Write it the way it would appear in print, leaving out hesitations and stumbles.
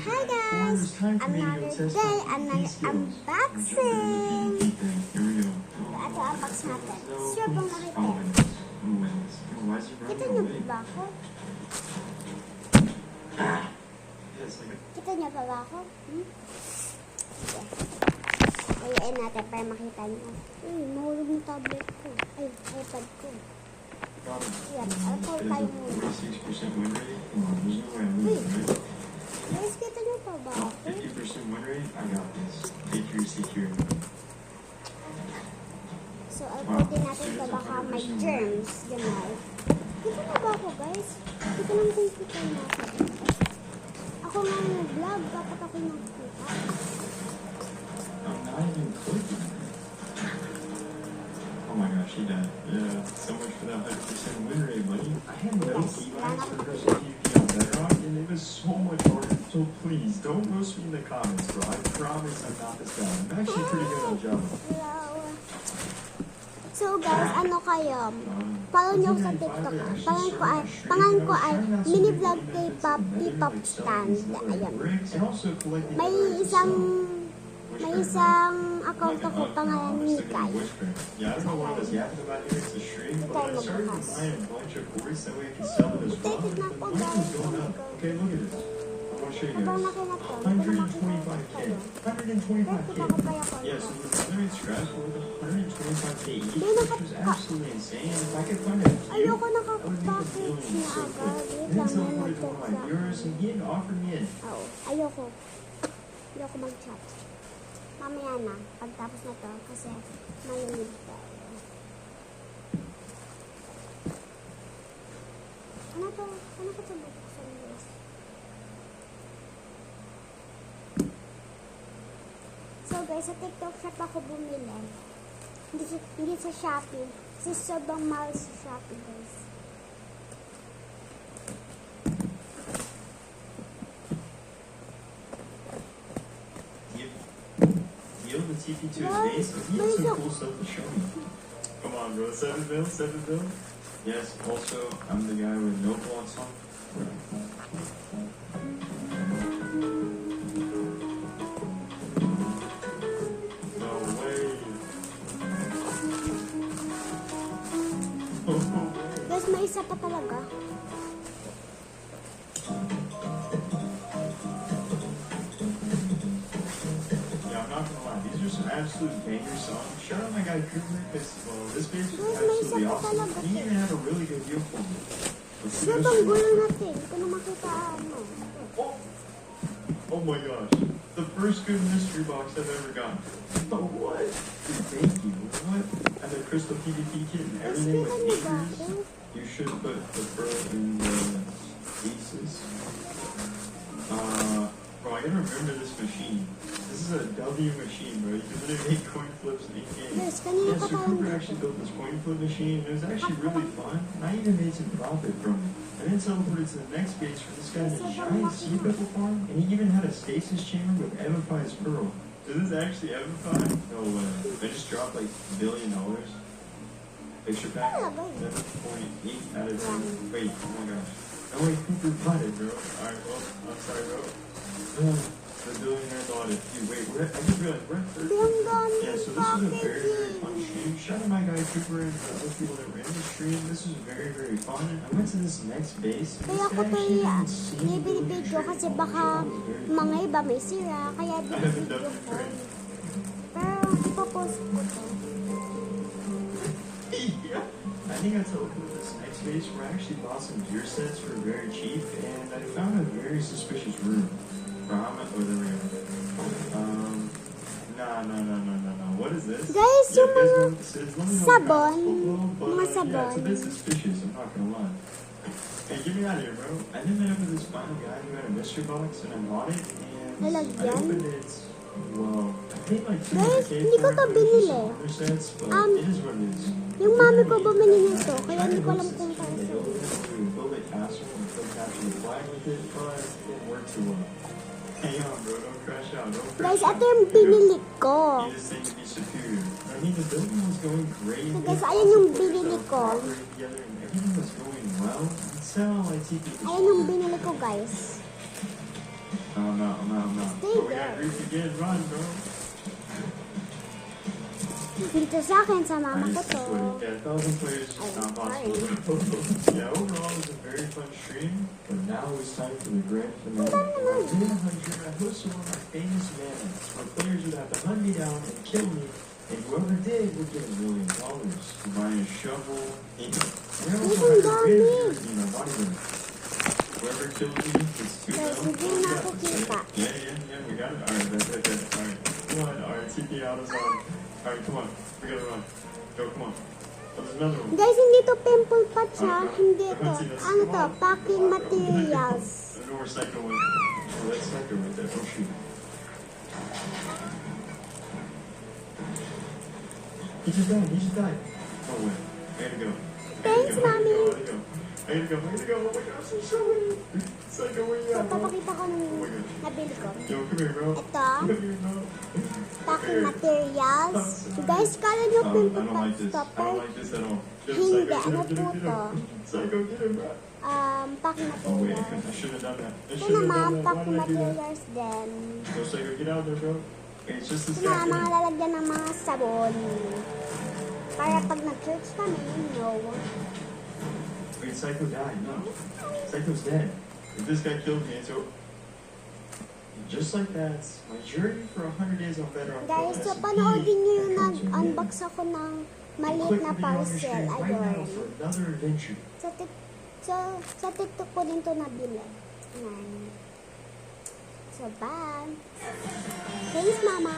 Hi guys! Another day, another unboxing! Ito ang box natin. Sure bang nakita? Kita niyo ba ako? Kita niyo ba ako? Sige. Kayain natin para makita niyo. Mahulog yung tablet ko. Ay, iPad ko. Yan, alcohol tayo muna. Guys, kita niyo pa ba ako? 50% win rate, I got this. Take your security. So, alcohol din natin ito baka may germs. Ganun. Kita na ba ako, guys? Kita lang kung kita natin. Ako nga yung vlog, dapat ako nakikita. I'm not even clicking. Oh my gosh, she died. Yeah, so much for that 100% win rate, buddy. I had no keybinds for Crush PvP on Bedrock, and it was so much harder. So please, don't roast me in the comments, bro. I promise I'm not this guy. I'm actually pretty good on Java. So guys, ano kayo? Follow nyo sa TikTok. Pangalan ko ay mini vlog kay Pop Stand. Ayan. May isang account ako pangalan ni Kai. Yeah, I don't know what I was yapping about here. It's a stream, but I started to buy a bunch of course that way I can sell it as well. It's going up. Okay, look at this. I want to show you guys. 125k. 125k. Yeah, so the other scratch worth 125k each, which was absolutely insane. If I could find a few, Ayoko I would make a nakaka-package million na so agad. quick. Wait And lang, then may someone put it to one of my nag-text viewers, and he had offered me a Oo. Ayoko mag-chat. Mamaya na, pagtapos na to, kasi malamig tayo. Ano to? Ano ko ito buksan, guys? So guys, sa TikTok shop ako bumili. Hindi sa Shopee. Kasi sobrang mahal sa Shopee, guys. The TP2 is base, but he has some cool stuff to show me. Come on, bro. 7 mil, 7 mil. Yes, also, I'm the guy with no blocks on. No way. Guys, may isa pa talaga. Absolute banger song. Shout out my guy Cooper because this bass was absolutely awesome. He even had a really good deal for me. Sure bang gulo natin? Hindi ko na makita ano. Oh my gosh. The first good mystery box I've ever gotten. Oh what? Dude, thank you. What? And the crystal PvP kit and everything with acres. You should put the pearl in the pieces. Bro, I gotta remember this machine. This is a W machine, bro. You can literally make coin flips in game. Yes, So Cooper actually built this coin flip machine. It was actually really fun. And I even made some profit from it. I then teleported to the next base for this guy in a giant sea pepper farm. And he even had a stasis chamber with Evify's pearl. Is this actually Evify? No way. I just dropped like $1 billion. Picture pack? 7.8 out of 10. Wait, oh my gosh. No way, Cooper bought it, bro. Alright, well, I'm sorry, bro. The billionaire bought it. Dude, wait, I just realized we're at 13. Yeah, so this was a very, very fun stream. Shout out my guy Cooper and the other people that were in the stream. This was very, very fun. I went to this next base. Kaya ko ito i-video kasi baka mga iba may sira. Kaya binibidyo ko. Pero ipapost ko to. Yeah. I think I told you this next base where I actually bought some gear sets for very cheap. And I found a very suspicious room. No. What is this? Guys, yung mga sabon, mga sabon. Yeah, it's a bit suspicious, I'm not gonna lie. Hey, get me out of here, bro. I then met up with this final guy who had a mystery box, and I bought it, and I opened it. Whoa. I paid like 200K Guys, hindi ko to binili. sets, but it is what it is. Yung mami ko bumili nito, kaya hindi ko alam kung paano. Build a castle and put capture the flag with it, but it didn't work too well. Hang on, bro. Don't crash out. Guys, ito yung binili ko. You just think to be superior. I mean, the building was going great. So guys, ayan yung binili ko. Everything was going well. It's like TP. Ayan yung binili ko, guys. Stay Oh, we there. got Greek again. Run, bro. Dito sa akin, sa mama ko to. Yeah, 1,000 players is Oh, not sorry. possible. Yeah, overall it was a very fun stream, but now it's time for the grand finale. Ang dami naman. Day 100, I hosted one of my famous events where players would have to hunt me down and kill me, and whoever did would get $1 million for buying a shovel. And we also Ang had a dami. win, bodybuilding. Whoever kills me gets $2 Guys, million. hindi na ako kita. Yeah, we got it. Alright, that's. Alright, come on. Alright, TP out is on. Alright, come on. We gotta run. Go, come on. Oh, there's another one. Guys, hindi to pimple patch ha. Hindi to. Ano to? Packing materials. I know where Psycho went. Oh, that's Psycho right there. Oh, shoot. He just died. Oh, wait. I gotta go. Thanks, Mommy. I gotta go. Oh my gosh, I'm so weird. Psycho, where you So, at, bro? papakita ko nung Oh my gosh. nabili ko. Yo, come here, bro. Ito, Come here, bro. packing materials. Guys, kala nyo I pimple don't like patch this. to, I don't like this at all. Hindi, Psycho, ano get po him. to? Psycho, get him, bro. Packing Oh wait, materials. I should have done that. Ito naman, packing materials din. Go Psycho, get out there, bro. Hey, it's just this Ito na, guy. mga lalagyan ng mga sabon. Para pag nag-church kami, no. Wait, Psycho died. No. Psycho's dead. If this guy killed me, it's over. Just like that, my journey for 100 days on Bedrock. Guys, so panoodin nyo yung nag-unbox ako ng maliit na parcel. Right now Ayun. for another adventure. Sa TikTok ko din to nabili. Ayan. So, bye. Thanks, Mama.